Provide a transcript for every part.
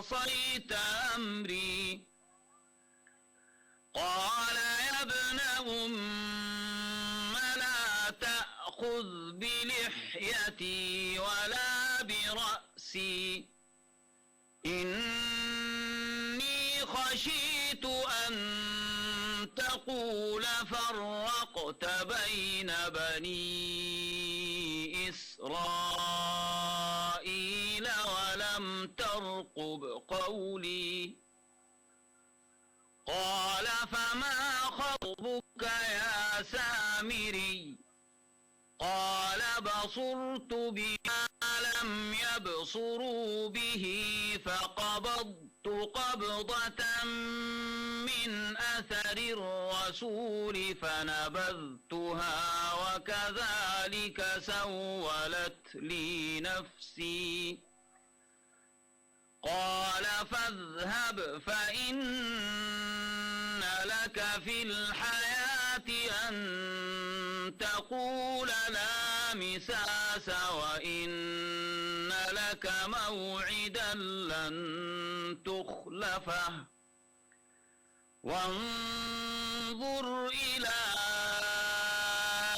عصيت أمري. قال يا ابن أم لا تأخذ بلحيتي ولا برأسي، إني خشيت أن تقول فرقت بين بني إسرائيل ولم ترقب قولي. قال فما خطبك يا سامري؟ قال بصرت بما لم يبصروا به فقبضت قبضة من أثر الرسول فنبذتها وكذلك سولت لي نفسي. قال فاذهب فإن لك في الحياة أن تقول لا مساس وإن لك موعدا لن تخلفه وانظر إلى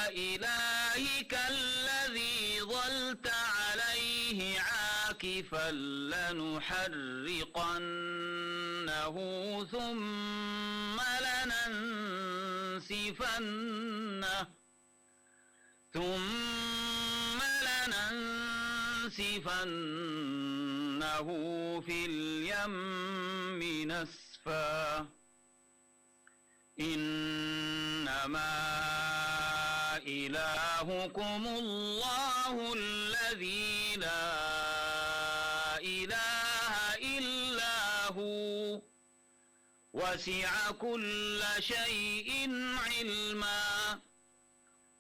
إلهك الذي ظلت عليه عاكفا لنحرقنه ثم لننسفنه في اليم نسفا. إنما إلهكم الله الذي لا إله إلا هو وسع كل شيء علما.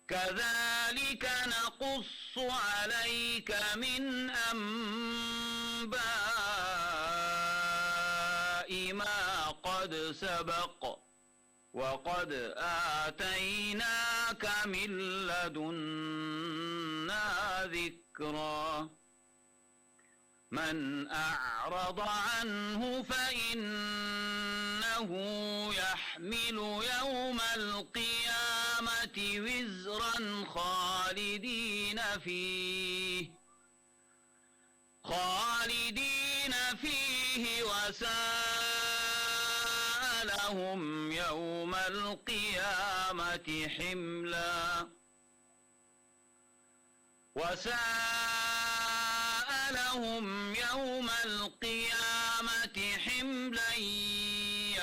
كذلك نقص عليك من أنباء ما قد سبق وقد آتيناك من لدنا ذكرا. من أعرض عنه فإنه يحمل يوم القيامة وزرا خالدين فيه وساء لهم يوم القيامة حملا. لهم يوم القيامة حملا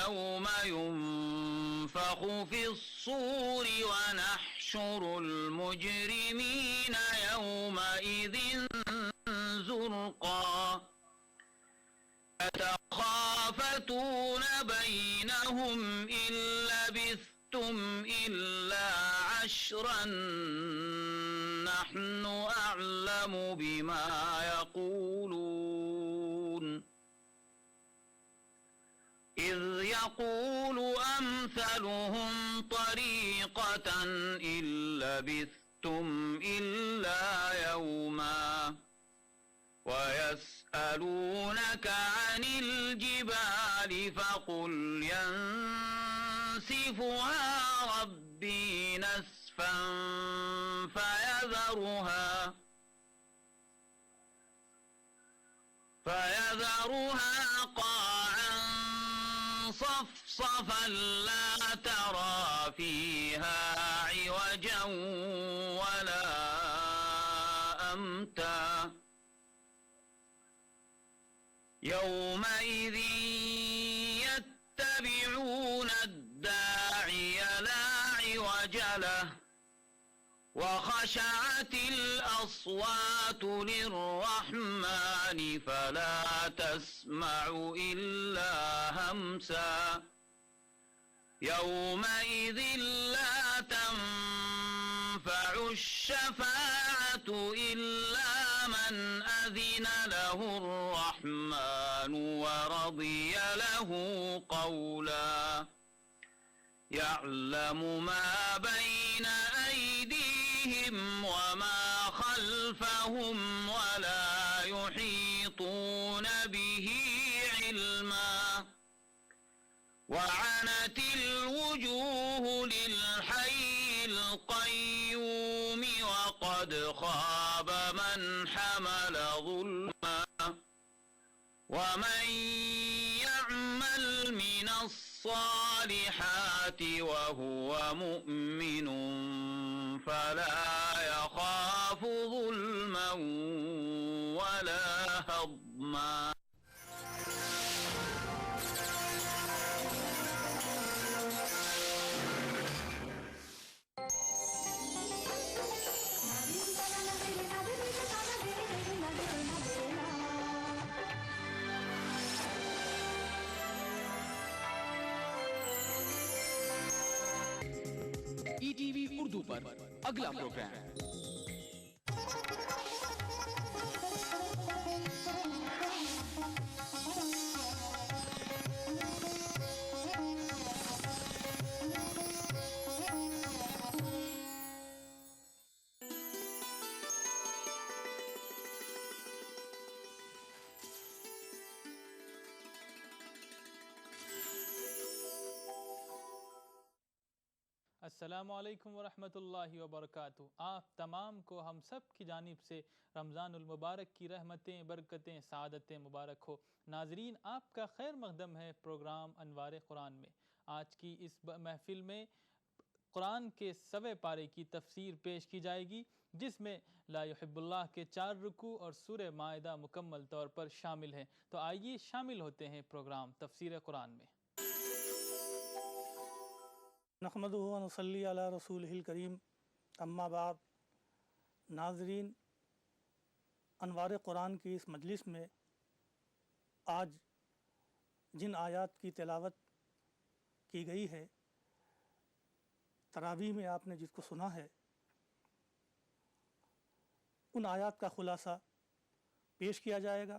يوم ينفخ في الصور ونحشر المجرمين يومئذ زرقا. يتخافتون بينهم إن لبثتم إلا عشرا نحن أعلم بما يقولون. إذ يقول أمثلهم طريقة إن لبثتم إلا يوما. ويسألونك عن الجبال فقل ينسفها ربي نسفا فيذرها قاعا صفصفا لا ترى فيها عوجا ولا أمتا. يومئذ يتبعون الداعي لا عوج له وخشعت الأصوات للرحمن فلا تسمع إلا همسا. يومئذ لا تنفع الشفاعة إلا من أذن له الرحمن ورضي له قولا. يعلم ما بين أيديهم وما خلفهم ولا يحيطون به وعنت الوجوه للحي القيوم وقد خاب من حمل ظلما ومن يعمل من الصالحات وهو مؤمن فلا يخاف ظلما ولا هضما. ETV اردو پر اگلا پروگرام السلام علیکم ورحمۃ اللہ وبرکاتہ. آپ تمام کو ہم سب کی جانب سے رمضان المبارک کی رحمتیں، برکتیں، سعادتیں مبارک ہو. ناظرین، آپ کا خیر مقدم ہے پروگرام انوار قرآن میں. آج کی اس محفل میں قرآن کے 100ویں پارے کی تفسیر پیش کی جائے گی، جس میں لا یحب اللہ کے 4 رکوع اور سورہ مائدہ مکمل طور پر شامل ہیں. تو آئیے شامل ہوتے ہیں پروگرام تفسیر قرآن میں. نحمدہ و نصلی علی رسولہ الکریم، اما بعد. ناظرین، انوار قرآن کی اس مجلس میں آج جن آیات کی تلاوت کی گئی ہے، تراویح میں آپ نے جس کو سنا ہے، ان آیات کا خلاصہ پیش کیا جائے گا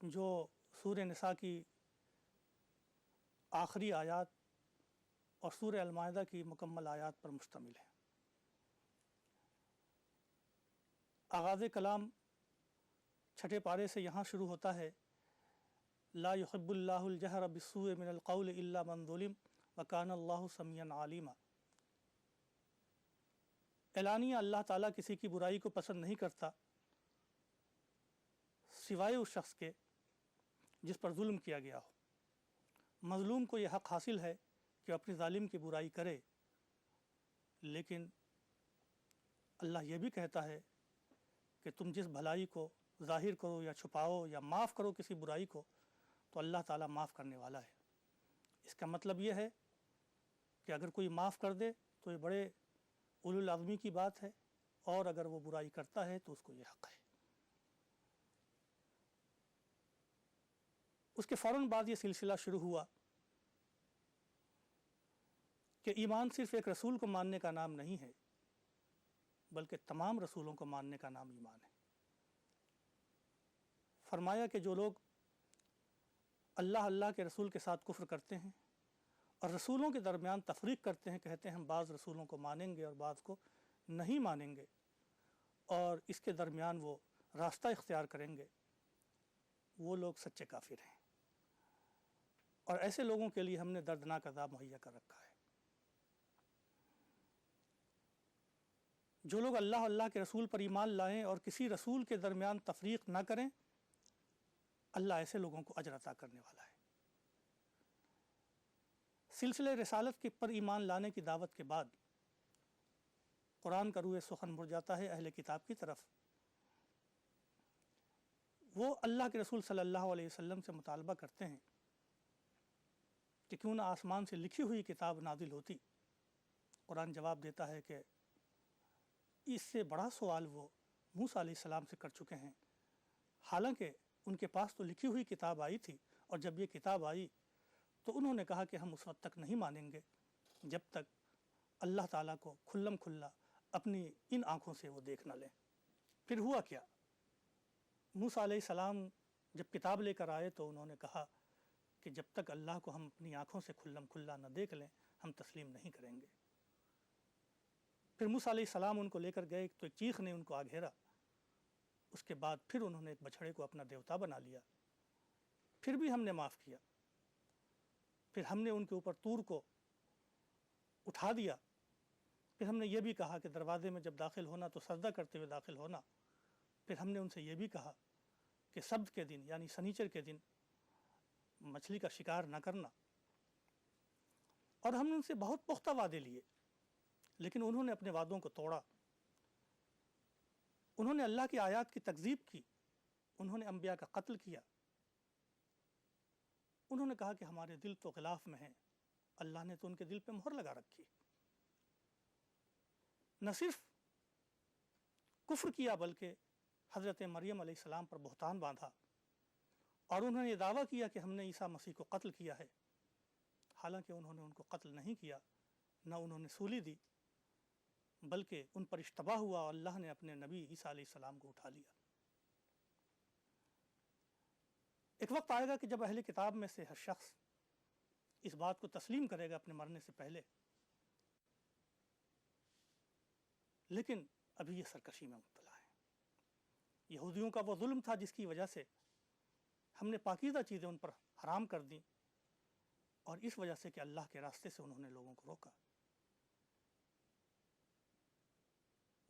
جو سورہ نساء کی آخری آیات اور سورہ المائدہ کی مکمل آیات پر مشتمل ہے. آغاز کلام چھٹے پارے سے یہاں شروع ہوتا ہے: لا یحب اللہ الجہر بالسوء من القول الا من ظلم وکان اللہ سمیعا علیما. اعلانیہ اللہ تعالیٰ کسی کی برائی کو پسند نہیں کرتا سوائے اس شخص کے جس پر ظلم کیا گیا ہو. مظلوم کو یہ حق حاصل ہے کہ اپنی ظالم کی برائی کرے، لیکن اللہ یہ بھی کہتا ہے کہ تم جس بھلائی کو ظاہر کرو یا چھپاؤ یا معاف کرو کسی برائی کو، تو اللہ تعالیٰ معاف کرنے والا ہے. اس کا مطلب یہ ہے کہ اگر کوئی معاف کر دے تو یہ بڑے اولو العزمی کی بات ہے، اور اگر وہ برائی کرتا ہے تو اس کو یہ حق ہے. اس کے فوراً بعد یہ سلسلہ شروع ہوا کہ ایمان صرف ایک رسول کو ماننے کا نام نہیں ہے، بلکہ تمام رسولوں کو ماننے کا نام ایمان ہے. فرمایا کہ جو لوگ اللہ کے رسول کے ساتھ کفر کرتے ہیں اور رسولوں کے درمیان تفریق کرتے ہیں، کہتے ہیں ہم بعض رسولوں کو مانیں گے اور بعض کو نہیں مانیں گے، اور اس کے درمیان وہ راستہ اختیار کریں گے، وہ لوگ سچے کافر ہیں. اور ایسے لوگوں کے لیے ہم نے دردناک عذاب مہیا کر رکھا ہے. جو لوگ اللہ کے رسول پر ایمان لائیں اور کسی رسول کے درمیان تفریق نہ کریں، اللہ ایسے لوگوں کو اجر عطا کرنے والا ہے. سلسلہ رسالت کے پر ایمان لانے کی دعوت کے بعد قرآن کا روح سخن مڑ جاتا ہے اہل کتاب کی طرف. وہ اللہ کے رسول صلی اللہ علیہ وسلم سے مطالبہ کرتے ہیں کہ کیوں نہ آسمان سے لکھی ہوئی کتاب نازل ہوتی. قرآن جواب دیتا ہے کہ اس سے بڑا سوال وہ موسیٰ علیہ السلام سے کر چکے ہیں، حالانکہ ان کے پاس تو لکھی ہوئی کتاب آئی تھی، اور جب یہ کتاب آئی تو انہوں نے کہا کہ ہم اس وقت تک نہیں مانیں گے جب تک اللہ تعالیٰ کو کھلم کھلا اپنی ان آنکھوں سے وہ دیکھ نہ لیں. پھر ہوا کیا؟ موسیٰ علیہ السلام جب کتاب لے کر آئے تو انہوں نے کہا کہ جب تک اللہ کو ہم اپنی آنکھوں سے کھلم کھلا نہ دیکھ لیں ہم تسلیم نہیں کریں گے. پھر موسیٰ علیہ السلام ان کو لے کر گئے تو ایک چیخ نے ان کو آ گھیرا. اس کے بعد پھر انہوں نے ایک بچھڑے کو اپنا دیوتا بنا لیا. پھر بھی ہم نے معاف کیا. پھر ہم نے ان کے اوپر طور کو اٹھا دیا. پھر ہم نے یہ بھی کہا کہ دروازے میں جب داخل ہونا تو سجدہ کرتے ہوئے داخل ہونا. پھر ہم نے ان سے یہ بھی کہا کہ سبت کے دن یعنی سنیچر کے دن مچھلی کا شکار نہ کرنا. اور ہم نے ان سے بہت پختہ وعدے لیے، لیکن انہوں نے اپنے وعدوں کو توڑا. انہوں نے اللہ کی آیات کی تکذیب کی، انہوں نے انبیاء کا قتل کیا. انہوں نے کہا کہ ہمارے دل تو غلاف میں ہیں، اللہ نے تو ان کے دل پہ مہر لگا رکھی. نہ صرف کفر کیا بلکہ حضرت مریم علیہ السلام پر بہتان باندھا، اور انہوں نے یہ دعویٰ کیا کہ ہم نے عیسیٰ مسیح کو قتل کیا ہے، حالانکہ انہوں نے ان کو قتل نہیں کیا، نہ انہوں نے سولی دی، بلکہ ان پر اشتباہ ہوا اور اللہ نے اپنے نبی عیسیٰ علیہ السلام کو اٹھا لیا. ایک وقت آئے گا کہ جب اہل کتاب میں سے ہر شخص اس بات کو تسلیم کرے گا اپنے مرنے سے پہلے، لیکن ابھی یہ سرکشی میں مبتلا ہے. یہودیوں کا وہ ظلم تھا جس کی وجہ سے ہم نے پاکیزہ چیزیں ان پر حرام کر دیں، اور اس وجہ سے کہ اللہ کے راستے سے انہوں نے لوگوں کو روکا.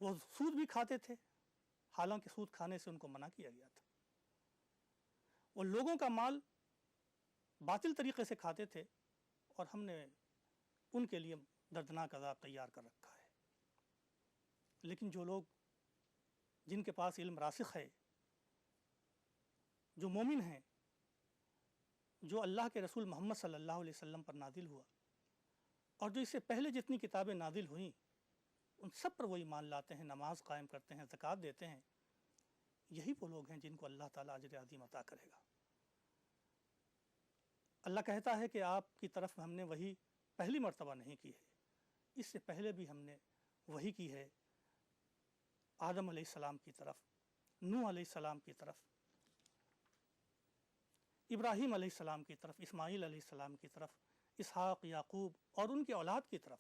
وہ سود بھی کھاتے تھے، حالانکہ سود کھانے سے ان کو منع کیا گیا تھا. وہ لوگوں کا مال باطل طریقے سے کھاتے تھے، اور ہم نے ان کے لیے دردناک عذاب تیار کر رکھا ہے. لیکن جو لوگ جن کے پاس علم راسخ ہے، جو مومن ہیں، جو اللہ کے رسول محمد صلی اللہ علیہ وسلم پر نازل ہوا، اور جو اس سے پہلے جتنی کتابیں نازل ہوئیں ان سب پر وہ ایمان لاتے ہیں، نماز قائم کرتے ہیں، زکوٰۃ دیتے ہیں، یہی وہ لوگ ہیں جن کو اللہ تعالیٰ اجر عظیم عطا کرے گا. اللہ کہتا ہے کہ آپ کی طرف ہم نے وحی پہلی مرتبہ نہیں کی ہے، اس سے پہلے بھی ہم نے وحی کی ہے آدم علیہ السلام کی طرف، نوح علیہ السلام کی طرف، ابراہیم علیہ السلام کی طرف، اسماعیل علیہ السلام کی طرف، اسحاق، یعقوب اور ان کی اولاد کی طرف،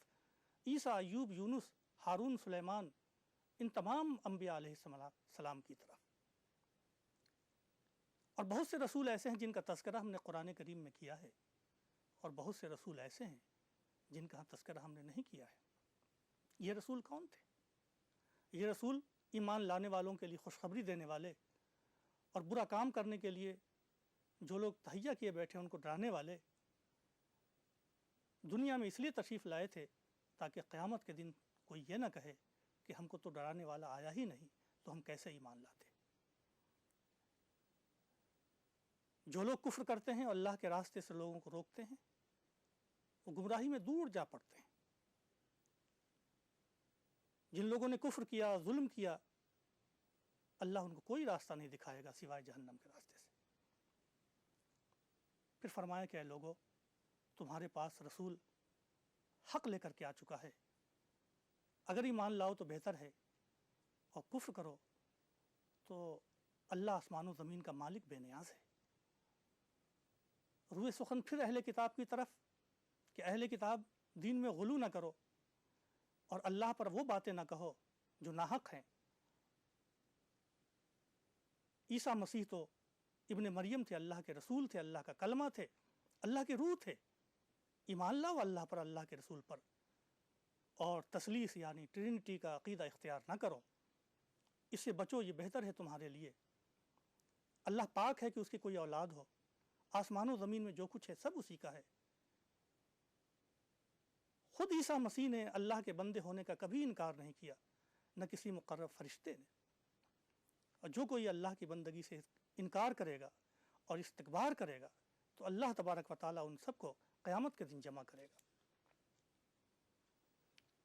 عیسیٰ، ایوب، یونس، ہارون، سلیمان، ان تمام انبیاء علیہ السلام کی طرف. اور بہت سے رسول ایسے ہیں جن کا تذکرہ ہم نے قرآن کریم میں کیا ہے، اور بہت سے رسول ایسے ہیں جن کا تذکرہ ہم نے نہیں کیا ہے. یہ رسول کون تھے؟ یہ رسول ایمان لانے والوں کے لیے خوشخبری دینے والے، اور برا کام کرنے کے لیے جو لوگ تہیہ کیے بیٹھے ان کو ڈرانے والے. دنیا میں اس لیے تشریف لائے تھے تاکہ قیامت کے دن کوئی یہ نہ کہے کہ ہم کو تو ڈرانے والا آیا ہی نہیں، تو ہم کیسے ایمان لاتے. جو لوگ کفر کرتے ہیں اور اللہ کے راستے سے لوگوں کو روکتے ہیں، وہ گمراہی میں دور جا پڑتے ہیں. جن لوگوں نے کفر کیا، ظلم کیا، اللہ ان کو کوئی راستہ نہیں دکھائے گا سوائے جہنم کے راستے سے. پھر فرمایا کہ اے لوگو، تمہارے پاس رسول حق لے کر کے آ چکا ہے، اگر ایمان لاؤ تو بہتر ہے، اور کفر کرو تو اللہ آسمان و زمین کا مالک بے نیاز ہے. روئے سخن پھر اہل کتاب کی طرف کہ اہل کتاب دین میں غلو نہ کرو، اور اللہ پر وہ باتیں نہ کہو جو ناحق ہیں. عیسیٰ مسیح تو ابن مریم تھے، اللہ کے رسول تھے، اللہ کا کلمہ تھے، اللہ کے روح تھے. ایمان لاؤ اللہ پر، اللہ کے رسول پر، اور تثلیث یعنی ٹرینٹی کا عقیدہ اختیار نہ کرو. اس سے بچو، یہ بہتر ہے تمہارے لیے. اللہ پاک ہے کہ اس کی کوئی اولاد ہو. آسمان و زمین میں جو کچھ ہے سب اسی کا ہے. خود عیسیٰ مسیح نے اللہ کے بندے ہونے کا کبھی انکار نہیں کیا، نہ کسی مقرب فرشتے نے. اور جو کوئی اللہ کی بندگی سے انکار کرے گا اور استکبار کرے گا تو اللہ تبارک و تعالیٰ ان سب کو قیامت کے دن جمع کرے گا.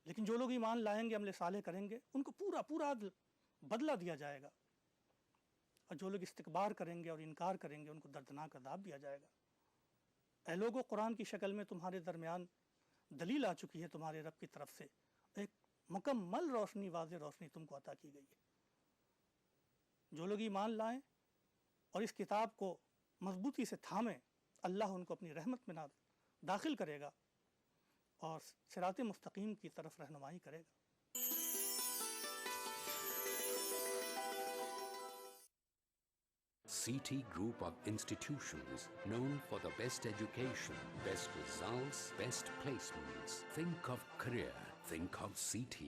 لیکن جو لوگ ایمان لائیں گے، عمل صالح کریں گے، ان کو پورا پورا بدلہ دیا جائے گا. اور جو لوگ استکبار کریں گے اور انکار کریں گے، ان کو دردناک عذاب دیا جائے گا. اے لوگوں، قرآن کی شکل میں تمہارے درمیان دلیل آ چکی ہے تمہارے رب کی طرف سے، ایک مکمل روشنی، واضح روشنی تم کو عطا کی گئی ہے. جو لوگ ایمان لائیں اور اس کتاب کو مضبوطی سے تھامیں، اللہ ان کو اپنی رحمت میں داخل کرے گا اور صراط مستقیم کی طرف رہنمائی کرے گا. CT Group of institutions known for the best education, best results, best placements. Think of career. Think of CT.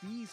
30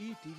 ETV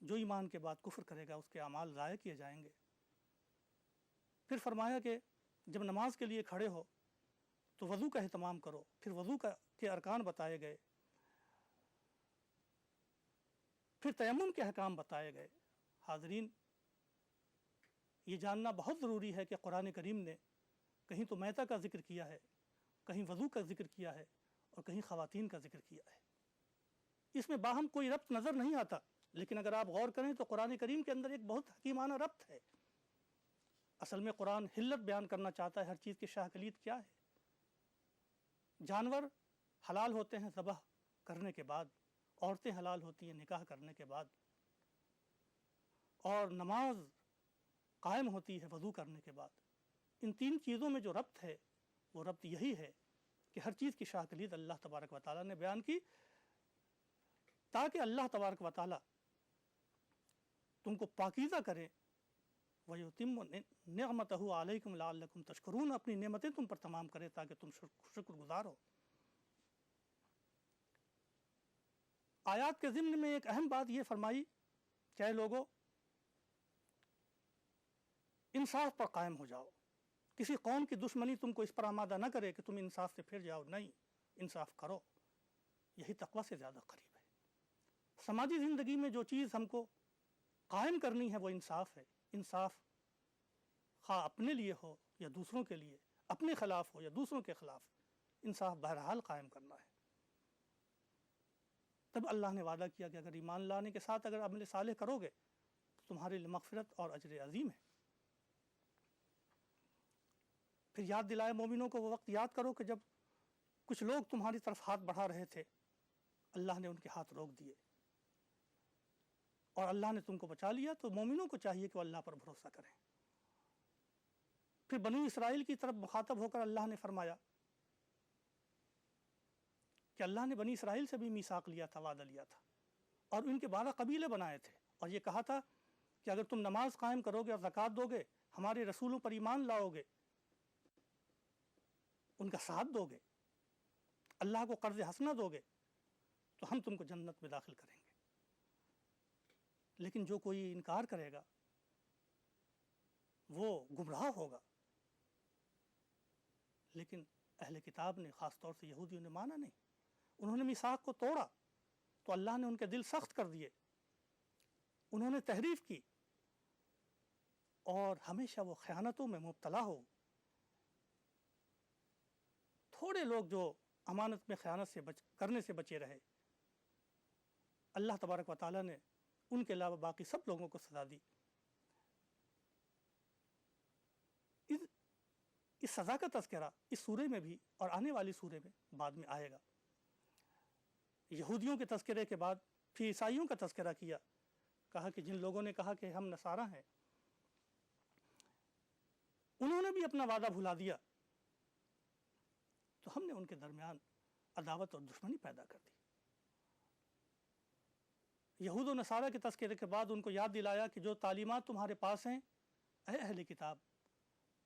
جو ایمان کے بعد کفر کرے گا اس کے اعمال ضائع کیے جائیں گے۔ پھر فرمایا کہ جب نماز کے لیے کھڑے ہو تو وضو کا اہتمام کرو، پھر وضو کے ارکان بتائے گئے، پھر تیمم کے احکام بتائے گئے۔ حاضرین، یہ جاننا بہت ضروری ہے کہ قرآن کریم نے کہیں تو میتہ کا ذکر کیا ہے، کہیں وضو کا ذکر کیا ہے، اور کہیں خواتین کا ذکر کیا ہے۔ اس میں باہم کوئی ربط نظر نہیں آتا، لیکن اگر آپ غور کریں تو قرآن کریم کے اندر ایک بہت حکیمانہ ربط ہے۔ اصل میں قرآن حلت بیان کرنا چاہتا ہے، ہر چیز کی شاہ کلید کیا ہے۔ جانور حلال ہوتے ہیں ذبح کرنے کے بعد، عورتیں حلال ہوتی ہیں نکاح کرنے کے بعد، اور نماز قائم ہوتی ہے وضو کرنے کے بعد۔ ان تین چیزوں میں جو ربط ہے وہ ربط یہی ہے کہ ہر چیز کی شاہ کلید اللہ تبارک و تعالیٰ نے بیان کی، تاکہ اللہ تبارک و تعالیٰ تم کو پاکیزہ کرے، وَيُتِمُّ نِعْمَتَهُ عَلَيْكُمْ لَعَلَّكُمْ تَشْكُرُونَ، اپنی نعمتیں تم پر تمام کرے تاکہ تم شکر گزار ہو۔ آیات کے ضمن میں ایک اہم بات یہ فرمائی کہ اے لوگو، انصاف پر قائم ہو جاؤ، کسی قوم کی دشمنی تم کو اس پر آمادہ نہ کرے کہ تم انصاف سے پھر جاؤ، نہیں، انصاف کرو، یہی تقویٰ سے زیادہ قریب ہے۔ سماجی زندگی میں جو چیز ہم کو قائم کرنی ہے وہ انصاف ہے۔ انصاف خواہ اپنے لیے ہو یا دوسروں کے لیے، اپنے خلاف ہو یا دوسروں کے خلاف، انصاف بہرحال قائم کرنا ہے۔ تب اللہ نے وعدہ کیا کہ اگر ایمان لانے کے ساتھ اگر عمل صالح کرو گے تو تمہارے لیے مغفرت اور اجر عظیم ہے۔ پھر یاد دلائے مومنوں کو وہ وقت یاد کرو کہ جب کچھ لوگ تمہاری طرف ہاتھ بڑھا رہے تھے، اللہ نے ان کے ہاتھ روک دیے اور اللہ نے تم کو بچا لیا۔ تو مومنوں کو چاہیے کہ وہ اللہ پر بھروسہ کریں۔ پھر بنو اسرائیل کی طرف مخاطب ہو کر اللہ نے فرمایا کہ اللہ نے بنی اسرائیل سے بھی میثاق لیا تھا، وعدہ لیا تھا، اور ان کے 12 قبیلے بنائے تھے، اور یہ کہا تھا کہ اگر تم نماز قائم کرو گے اور زکوٰۃ دو گے، ہمارے رسولوں پر ایمان لاؤ گے، ان کا ساتھ دو گے، اللہ کو قرض حسنہ دو گے، تو ہم تم کو جنت میں داخل کریں گے۔ لیکن جو کوئی انکار کرے گا وہ گمراہ ہوگا۔ لیکن اہل کتاب نے، خاص طور سے یہودیوں نے، مانا نہیں، انہوں نے میثاق کو توڑا تو اللہ نے ان کے دل سخت کر دیے، انہوں نے تحریف کی، اور ہمیشہ وہ خیانتوں میں مبتلا ہو۔ تھوڑے لوگ جو امانت میں خیانت سے کرنے سے بچے رہے، اللہ تبارک و تعالیٰ نے ان کے علاوہ باقی سب لوگوں کو سزا دی۔ اس سزا کا تذکرہ اس سورے میں بھی اور آنے والی سورے میں بعد میں آئے گا۔ یہودیوں کے تذکرے کے بعد پھر عیسائیوں کا تذکرہ کیا، کہا کہ جن لوگوں نے کہا کہ ہم نصارہ ہیں، انہوں نے بھی اپنا وعدہ بھلا دیا، تو ہم نے ان کے درمیان عداوت اور دشمنی پیدا کر دی۔ یہود و نصارہ کے تذکرے کے بعد ان کو یاد دلایا کہ جو تعلیمات تمہارے پاس ہیں اے اہل کتاب،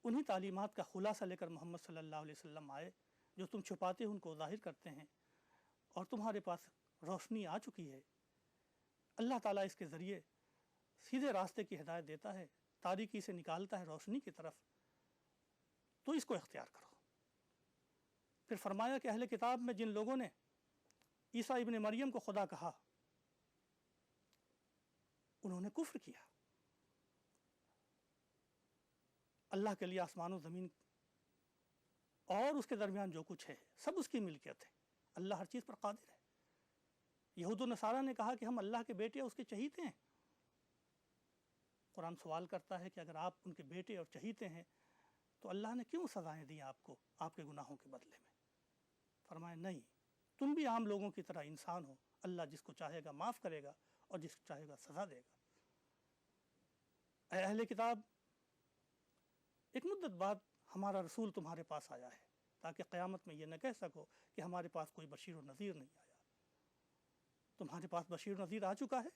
انہی تعلیمات کا خلاصہ لے کر محمد صلی اللہ علیہ وسلم آئے، جو تم چھپاتے ہیں ان کو ظاہر کرتے ہیں، اور تمہارے پاس روشنی آ چکی ہے۔ اللہ تعالیٰ اس کے ذریعے سیدھے راستے کی ہدایت دیتا ہے، تاریکی سے نکالتا ہے روشنی کی طرف، تو اس کو اختیار کرو۔ پھر فرمایا کہ اہل کتاب میں جن لوگوں نے عیسیٰ ابن مریم کو خدا کہا، انہوں نے کفر کیا۔ اللہ کے لیے آسمان و زمین اور اس کے درمیان جو کچھ ہے سب اس کی ملکیت ہے، اللہ ہر چیز پر قادر ہے۔ یہود و نصارہ نے کہا کہ ہم اللہ کے بیٹے اور اس کے چہیتے ہیں۔ قرآن سوال کرتا ہے کہ اگر آپ ان کے بیٹے اور چہیتے ہیں تو اللہ نے کیوں سزائیں دی آپ کو آپ کے گناہوں کے بدلے میں؟ فرمایا نہیں، تم بھی عام لوگوں کی طرح انسان ہو، اللہ جس کو چاہے گا معاف کرے گا اور جس کو چاہے گا سزا دے گا۔ اے اہل کتاب، ایک مدت بعد ہمارا رسول تمہارے پاس آیا ہے، تاکہ قیامت میں یہ نہ کہہ سکو کہ ہمارے پاس کوئی بشیر و نذیر نہیں آیا۔ تمہارے پاس بشیر و نذیر آ چکا ہے،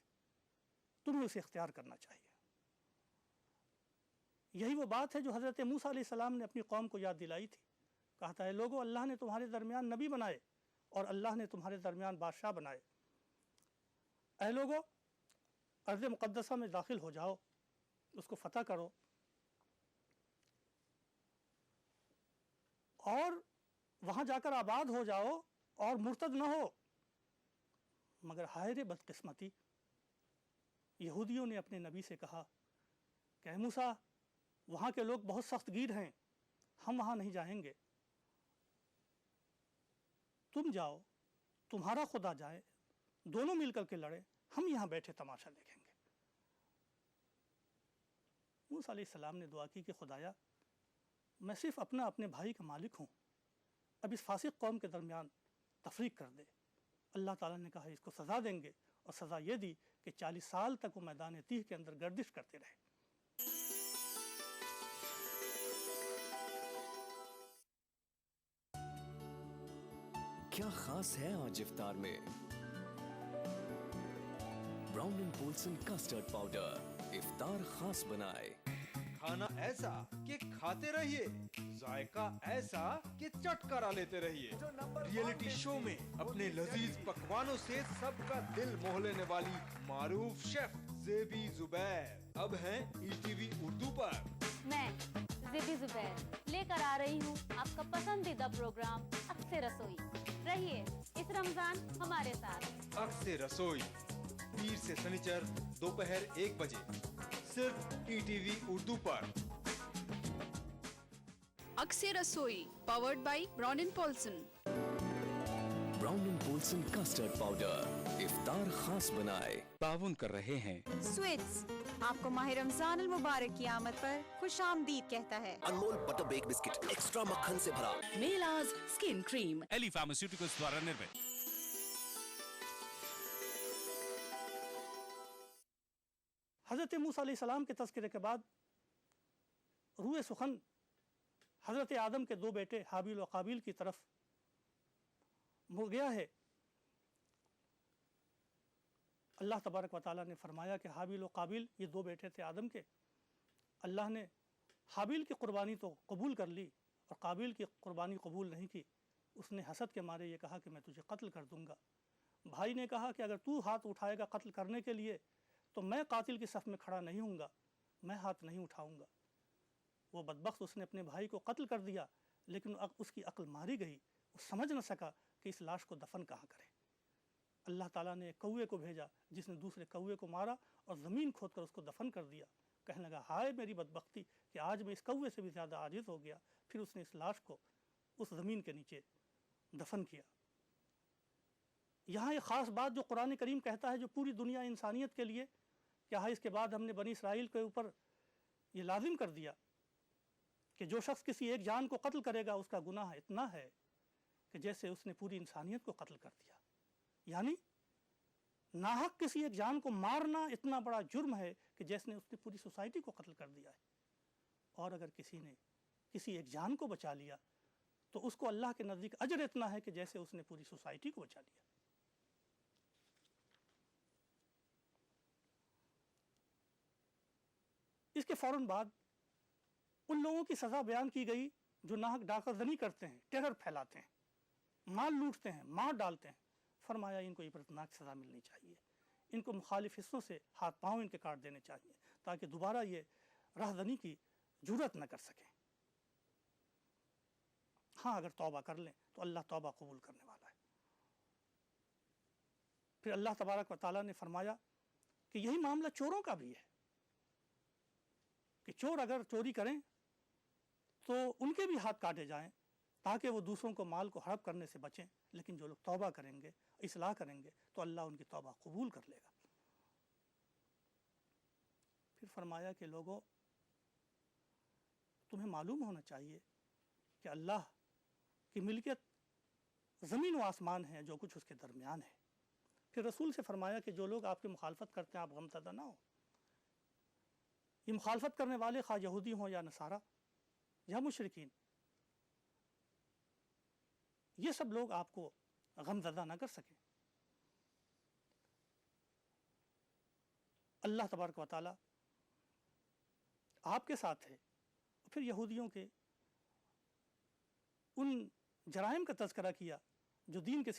تمہیں اسے اختیار کرنا چاہیے۔ یہی وہ بات ہے جو حضرت موسیٰ علیہ السلام نے اپنی قوم کو یاد دلائی تھی۔ کہا تھا اے لوگو، اللہ نے تمہارے درمیان نبی بنائے اور اللہ نے تمہارے درمیان بادشاہ بنائے۔ اے لوگو، ارض مقدسہ میں داخل ہو جاؤ، اس کو فتح کرو، اور وہاں جا کر آباد ہو جاؤ اور مرتد نہ ہو۔ مگر ہائے رے بدقسمتی، یہودیوں نے اپنے نبی سے کہا کہ اے موسیٰ، وہاں کے لوگ بہت سخت گیر ہیں، ہم وہاں نہیں جائیں گے، تم جاؤ، تمہارا خدا جائے، دونوں مل کر کے لڑے، ہم یہاں بیٹھے تماشا دیکھیں گے۔ موسیٰ علیہ السلام نے دعا کی کہ خدایا، میں صرف اپنے بھائی کا مالک ہوں، اب اس فاسق قوم کے درمیان تفریق کر دے۔ اللہ تعالیٰ نے کہا اس کو سزا دیں گے، اور سزا یہ دی کہ 40 سال تک وہ میدان تیہ کے اندر گردش کرتے رہے۔ کیا خاص ہے آج افطار میں؟ Brown and Polson custard powder افطار خاص بنائے۔ کھانا ایسا کہ کھاتے رہیے، ذائقہ ایسا کہ چٹ کرا لیتے رہیے۔ ریئلٹی شو میں اپنے لذیذ پکوانوں سے سب کا دل موہ لینے والی معروف شیف زیبی زبیر اب ہیں ETV اردو پر۔ میں زیبی زبیر لے کر آ رہی ہوں آپ کا پسندیدہ پروگرام عکس رسوئی۔ رہیے اس رمضان ہمارے ساتھ۔ عکس رسوئی پیر سے سنیچر دوپہر 1 بجے صرف ETV اردو پر۔ عکس رسوئی powered by Brown and Polson. Brown and Polson custard powder افطار خاص بنائے۔ تعاون کر رہے ہیں سویٹس آپ کو ماہ رمضان المبارک کی آمد پر خوش آمدید کہتا ہے۔ انمول بٹر بیک بسکٹ ایکسٹرا مکھن سے بھرا۔ میلاز اسکن کریم ایلی فارماسیوٹیکلز دوارا نرمت۔ حضرت موسیٰ علیہ السلام کے تذکرے کے بعد روح سخن حضرت آدم کے 2 بیٹے حابیل و قابیل کی طرف مڑ گیا ہے۔ اللہ تبارک و تعالیٰ نے فرمایا کہ حابیل و قابیل یہ 2 بیٹے تھے آدم کے، اللہ نے حابیل کی قربانی تو قبول کر لی اور قابیل کی قربانی قبول نہیں کی۔ اس نے حسد کے مارے یہ کہا کہ میں تجھے قتل کر دوں گا۔ بھائی نے کہا کہ اگر تو ہاتھ اٹھائے گا قتل کرنے کے لیے تو میں قاتل کی صف میں کھڑا نہیں ہوں گا، میں ہاتھ نہیں اٹھاؤں گا۔ وہ بدبخت اس نے اپنے بھائی کو قتل کر دیا، لیکن اس کی عقل ماری گئی، وہ سمجھ نہ سکا کہ اس لاش کو دفن کہاں کرے۔ اللہ تعالیٰ نے ایک کوے کو بھیجا جس نے دوسرے کوے کو مارا اور زمین کھود کر اس کو دفن کر دیا۔ کہنے لگا ہائے میری بدبختی کہ آج میں اس کوے سے بھی زیادہ عاجز ہو گیا۔ پھر اس نے اس لاش کو اس زمین کے نیچے دفن کیا۔ یہاں ایک خاص بات جو قرآن کریم کہتا ہے، جو پوری دنیا انسانیت کے لیے کیا ہے، اس کے بعد ہم نے بنی اسرائیل کے اوپر یہ لازم کر دیا کہ جو شخص کسی ایک جان کو قتل کرے گا اس کا گناہ اتنا ہے کہ جیسے اس نے پوری انسانیت کو قتل کر دیا۔ یعنی ناحق کسی ایک جان کو مارنا اتنا بڑا جرم ہے کہ جیسے اس نے پوری سوسائٹی کو قتل کر دیا ہے۔ اور اگر کسی نے کسی ایک جان کو بچا لیا تو اس کو اللہ کے نزدیک اجر اتنا ہے کہ جیسے اس نے پوری سوسائٹی کو بچا لیا۔ اس کے فوراً بعد ان لوگوں کی سزا بیان کی گئی جو ناحق ڈاکہ زنی کرتے ہیں، ٹیرر پھیلاتے ہیں، مال لوٹتے ہیں، مار ڈالتے ہیں۔ فرمایا ان کو عبرتناک سزا ملنی چاہیے، ان کو مخالف حصوں سے ہاتھ پاؤں ان کے کاٹ دینے چاہیے تاکہ دوبارہ یہ راہزنی کی جرات نہ کر سکیں۔ ہاں اگر توبہ کر لیں تو اللہ توبہ قبول کرنے والا ہے۔ پھر اللہ تبارک و تعالیٰ نے فرمایا کہ یہی معاملہ چوروں کا بھی ہے کہ چور اگر چوری کریں تو ان کے بھی ہاتھ کاٹے جائیں تاکہ وہ دوسروں کو مال کو ہڑپ کرنے سے بچیں، لیکن جو لوگ توبہ کریں گے، اصلاح کریں گے تو اللہ ان کی توبہ قبول کر لے گا۔ پھر فرمایا کہ لوگوں تمہیں معلوم ہونا چاہیے کہ اللہ کی ملکیت زمین و آسمان ہے، جو کچھ اس کے درمیان ہے۔ پھر رسول سے فرمایا کہ جو لوگ آپ کی مخالفت کرتے ہیں آپ غمزدہ نہ ہو۔ یہ مخالفت کرنے والے خواہ یہودی ہوں یا نصارہ یا مشرکین، یہ سب لوگ آپ کو غمزدہ نہ کر سکیں۔ اللہ تبارک و تعالی آپ کے ساتھ ہے۔ پھر یہودیوں کے ان جرائم کا تذکرہ کیا جو دین کے